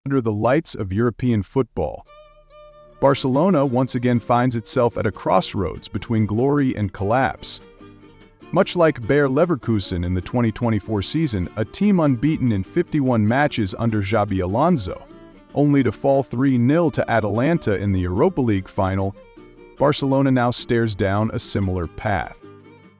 under the lights of European football. Barcelona once again finds itself at a crossroads between glory and collapse. Much like Bayer Leverkusen in the 2024 season, a team unbeaten in 51 matches under Xabi Alonso, only to fall 3-0 to Atalanta in the Europa League final, Barcelona now stares down a similar path.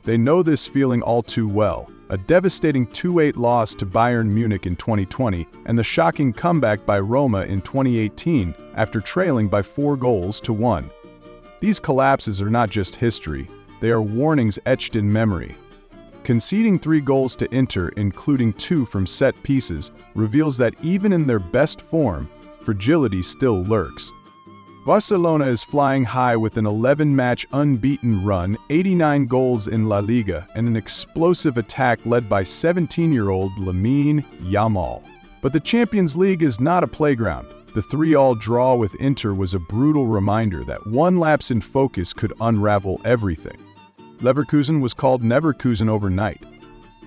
They know this feeling all too well. A devastating 2-8 loss to Bayern Munich in 2020 and the shocking comeback by Roma in 2018 after trailing by 4-1. These collapses are not just history, they are warnings etched in memory. Conceding 3 goals to Inter, including 2 from set pieces, reveals that even in their best form, fragility still lurks. Barcelona is flying high with an 11-match unbeaten run, 89 goals in La Liga, and an explosive attack led by 17-year-old Lamine Yamal. But the Champions League is not a playground. The 3-3 draw with Inter was a brutal reminder that one lapse in focus could unravel everything. Leverkusen was called Neverkusen overnight.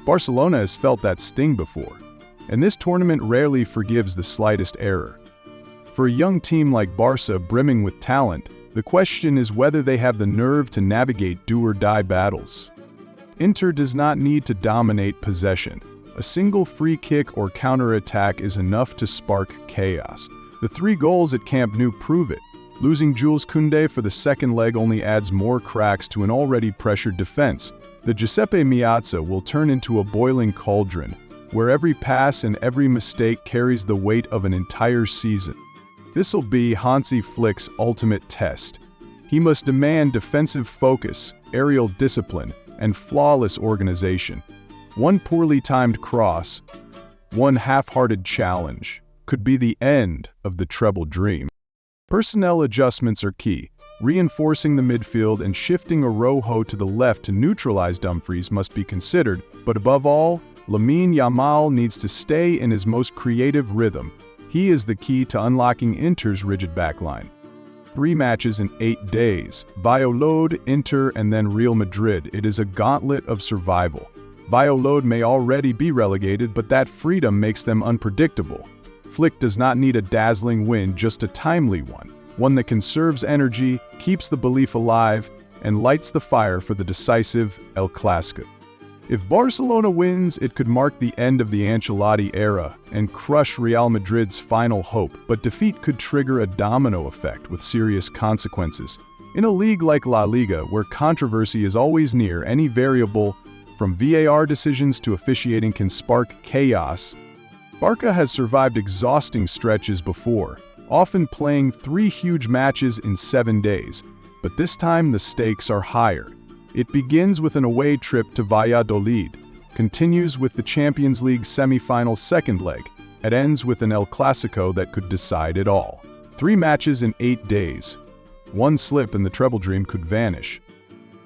Barcelona has felt that sting before, and this tournament rarely forgives the slightest error. For a young team like Barca brimming with talent, the question is whether they have the nerve to navigate do-or-die battles. Inter does not need to dominate possession. A single free kick or counter-attack is enough to spark chaos. The 3 goals at Camp Nou prove it. Losing Jules Koundé for the second leg only adds more cracks to an already pressured defense. The Giuseppe Meazza will turn into a boiling cauldron, where every pass and every mistake carries the weight of an entire season. This'll be Hansi Flick's ultimate test. He must demand defensive focus, aerial discipline, and flawless organization. One poorly timed cross, one half-hearted challenge, could be the end of the treble dream. Personnel adjustments are key. Reinforcing the midfield and shifting Araujo to the left to neutralize Dumfries must be considered, but above all, Lamine Yamal needs to stay in his most creative rhythm. He is the key to unlocking Inter's rigid backline. 3 matches in 8 days. Valladolid, Inter, and then Real Madrid. It is a gauntlet of survival. Valladolid may already be relegated, but that freedom makes them unpredictable. Flick does not need a dazzling win, just a timely one that conserves energy, keeps the belief alive, and lights the fire for the decisive El Clasico. If Barcelona wins, it could mark the end of the Ancelotti era and crush Real Madrid's final hope, but defeat could trigger a domino effect with serious consequences. In a league like La Liga, where controversy is always near, any variable, from VAR decisions to officiating, can spark chaos. Barca has survived exhausting stretches before, often playing 3 huge matches in 7 days, but this time the stakes are higher. It begins with an away trip to Valladolid, continues with the Champions League semi-final second leg, and ends with an El Clasico that could decide it all. 3 matches in 8 days. One slip and the treble dream could vanish.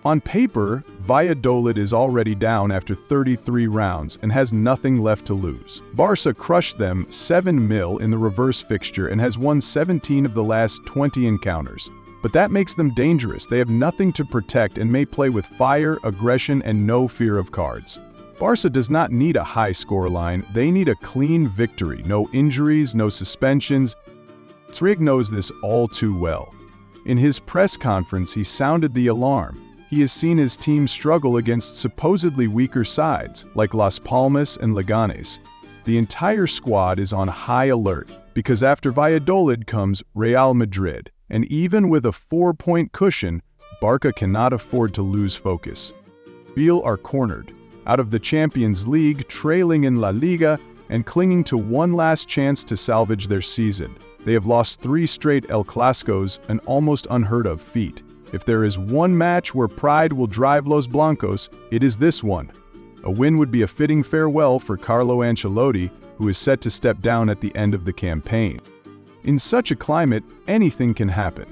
On paper, Valladolid is already down after 33 rounds and has nothing left to lose. Barca crushed them 7-0 in the reverse fixture and has won 17 of the last 20 encounters. But that makes them dangerous. They have nothing to protect and may play with fire, aggression, and no fear of cards. Barca does not need a high scoreline, they need a clean victory. No injuries, no suspensions. Strieg knows this all too well. In his press conference, he sounded the alarm. He has seen his team struggle against supposedly weaker sides, like Las Palmas and Leganes. The entire squad is on high alert, because after Valladolid comes Real Madrid. And even with a 4-point cushion, Barca cannot afford to lose focus. Real are cornered, out of the Champions League, trailing in La Liga, and clinging to one last chance to salvage their season. They have lost 3 straight El Clasicos, an almost unheard-of feat. If there is one match where pride will drive Los Blancos, it is this one. A win would be a fitting farewell for Carlo Ancelotti, who is set to step down at the end of the campaign. In such a climate, anything can happen.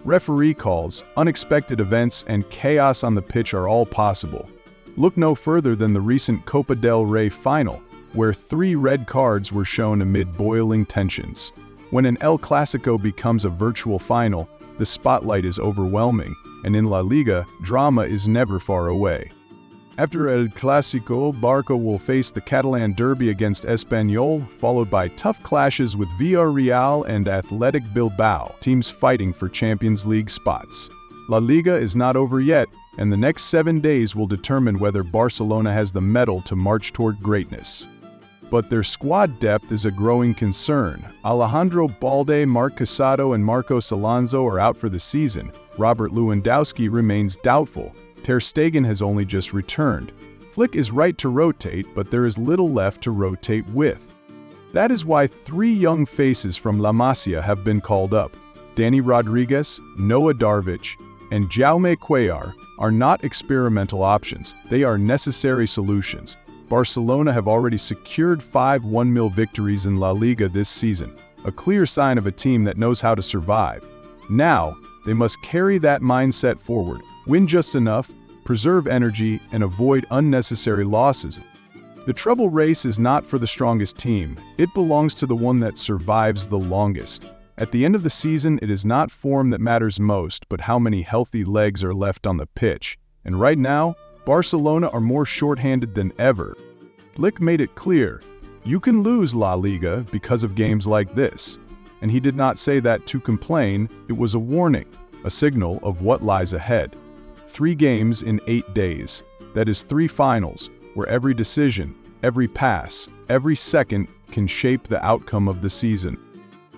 Referee calls, unexpected events, and chaos on the pitch are all possible. Look no further than the recent Copa del Rey final, where 3 red cards were shown amid boiling tensions. When an El Clasico becomes a virtual final, the spotlight is overwhelming, and in La Liga, drama is never far away. After El Clasico, Barca will face the Catalan derby against Espanyol, followed by tough clashes with Villarreal and Athletic Bilbao, teams fighting for Champions League spots. La Liga is not over yet, and the next 7 days will determine whether Barcelona has the mettle to march toward greatness. But their squad depth is a growing concern. Alejandro Balde, Marc Casado, and Marcos Alonso are out for the season. Robert Lewandowski remains doubtful. Ter Stegen has only just returned. Flick is right to rotate, but there is little left to rotate with. That is why 3 young faces from La Masia have been called up. Dani Rodriguez, Noah Darvic, and Jaume Cuellar are not experimental options. They are necessary solutions. Barcelona have already secured 5 1-0 victories in La Liga this season, a clear sign of a team that knows how to survive. Now, they must carry that mindset forward, win just enough, preserve energy, and avoid unnecessary losses. The treble race is not for the strongest team. It belongs to the one that survives the longest. At the end of the season, it is not form that matters most, but how many healthy legs are left on the pitch. And right now, Barcelona are more short-handed than ever. Flick made it clear, you can lose La Liga because of games like this. And he did not say that to complain, it was a warning, a signal of what lies ahead. 3 games in 8 days. That is 3 finals, where every decision, every pass, every second can shape the outcome of the season.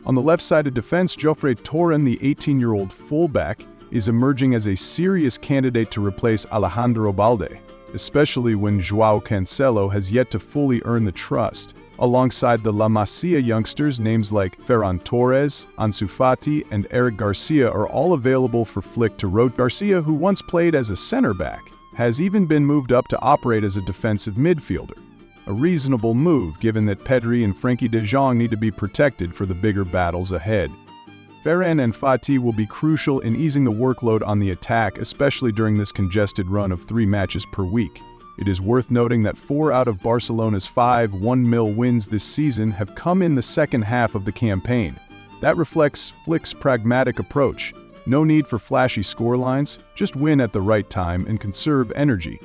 On the left side of defense, Jofre Torren, the 18-year-old fullback, is emerging as a serious candidate to replace Alejandro Balde, especially when Joao Cancelo has yet to fully earn the trust. Alongside the La Masia youngsters, names like Ferran Torres, Ansu Fati, and Eric Garcia are all available for Flick to rotate. Garcia, who once played as a center back, has even been moved up to operate as a defensive midfielder. A reasonable move given that Pedri and Frenkie de Jong need to be protected for the bigger battles ahead. Ferran and Fati will be crucial in easing the workload on the attack, especially during this congested run of 3 matches per week. It is worth noting that 4 out of Barcelona's 5 1-0 wins this season have come in the second half of the campaign. That reflects Flick's pragmatic approach. No need for flashy scorelines, just win at the right time and conserve energy.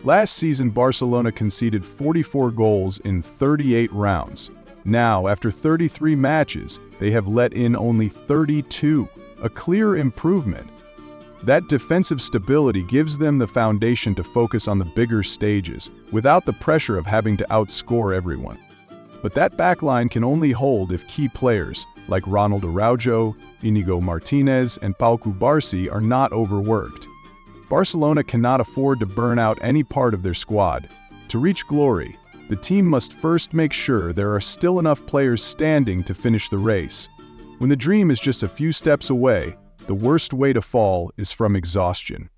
Last season, Barcelona conceded 44 goals in 38 rounds. Now, after 33 matches, they have let in only 32, a clear improvement. That defensive stability gives them the foundation to focus on the bigger stages, without the pressure of having to outscore everyone. But that backline can only hold if key players, like Ronald Araujo, Inigo Martinez, and Pau Cubarsí are not overworked. Barcelona cannot afford to burn out any part of their squad. To reach glory, the team must first make sure there are still enough players standing to finish the race. When the dream is just a few steps away, the worst way to fall is from exhaustion.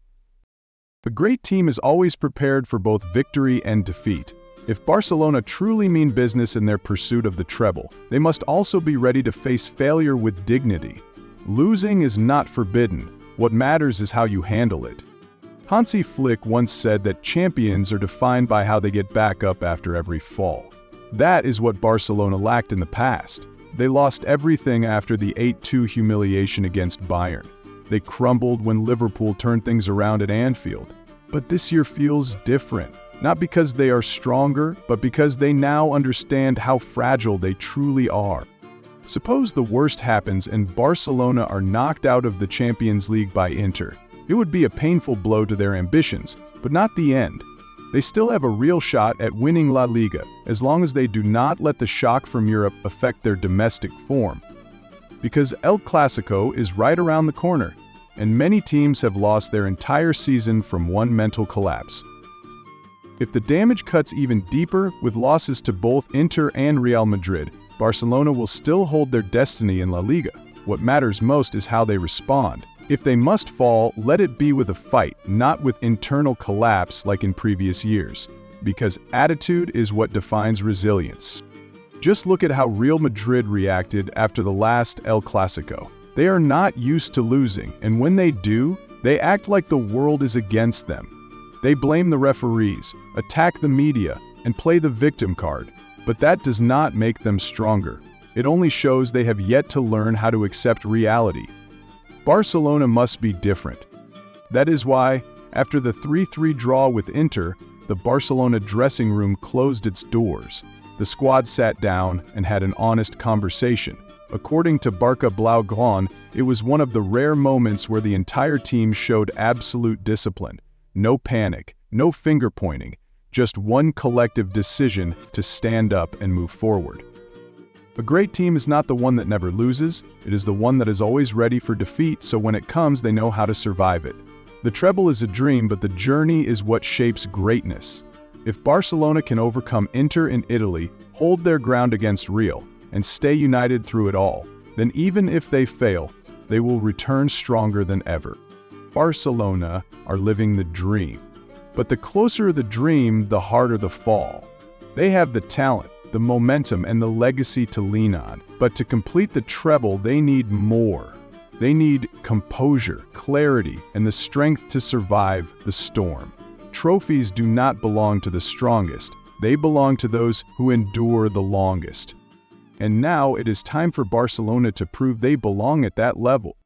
A great team is always prepared for both victory and defeat. If Barcelona truly mean business in their pursuit of the treble, they must also be ready to face failure with dignity. Losing is not forbidden. What matters is how you handle it. Hansi Flick once said that champions are defined by how they get back up after every fall. That is what Barcelona lacked in the past. They lost everything after the 8-2 humiliation against Bayern. They crumbled when Liverpool turned things around at Anfield. But this year feels different, not because they are stronger, but because they now understand how fragile they truly are. Suppose the worst happens and Barcelona are knocked out of the Champions League by Inter. It would be a painful blow to their ambitions, but not the end. They still have a real shot at winning La Liga, as long as they do not let the shock from Europe affect their domestic form. Because El Clasico is right around the corner, and many teams have lost their entire season from one mental collapse. If the damage cuts even deeper, with losses to both Inter and Real Madrid, Barcelona will still hold their destiny in La Liga. What matters most is how they respond. If they must fall, let it be with a fight, not with internal collapse like in previous years. Because attitude is what defines resilience. Just look at how Real Madrid reacted after the last El Clasico. They are not used to losing, and when they do, they act like the world is against them. They blame the referees, attack the media, and play the victim card. But that does not make them stronger. It only shows they have yet to learn how to accept reality. Barcelona must be different. That is why, after the 3-3 draw with Inter, the Barcelona dressing room closed its doors. The squad sat down and had an honest conversation. According to Barca Blaugrana, it was one of the rare moments where the entire team showed absolute discipline. No panic, no finger-pointing, just one collective decision to stand up and move forward. A great team is not the one that never loses, it is the one that is always ready for defeat, so when it comes they know how to survive it. The treble is a dream, but the journey is what shapes greatness. If Barcelona can overcome Inter in Italy, hold their ground against Real, and stay united through it all, then even if they fail, they will return stronger than ever. Barcelona are living the dream. But the closer the dream, the harder the fall. They have the talent, the momentum, and the legacy to lean on. But to complete the treble, they need more. They need composure, clarity, and the strength to survive the storm. Trophies do not belong to the strongest. They belong to those who endure the longest. And now it is time for Barcelona to prove they belong at that level.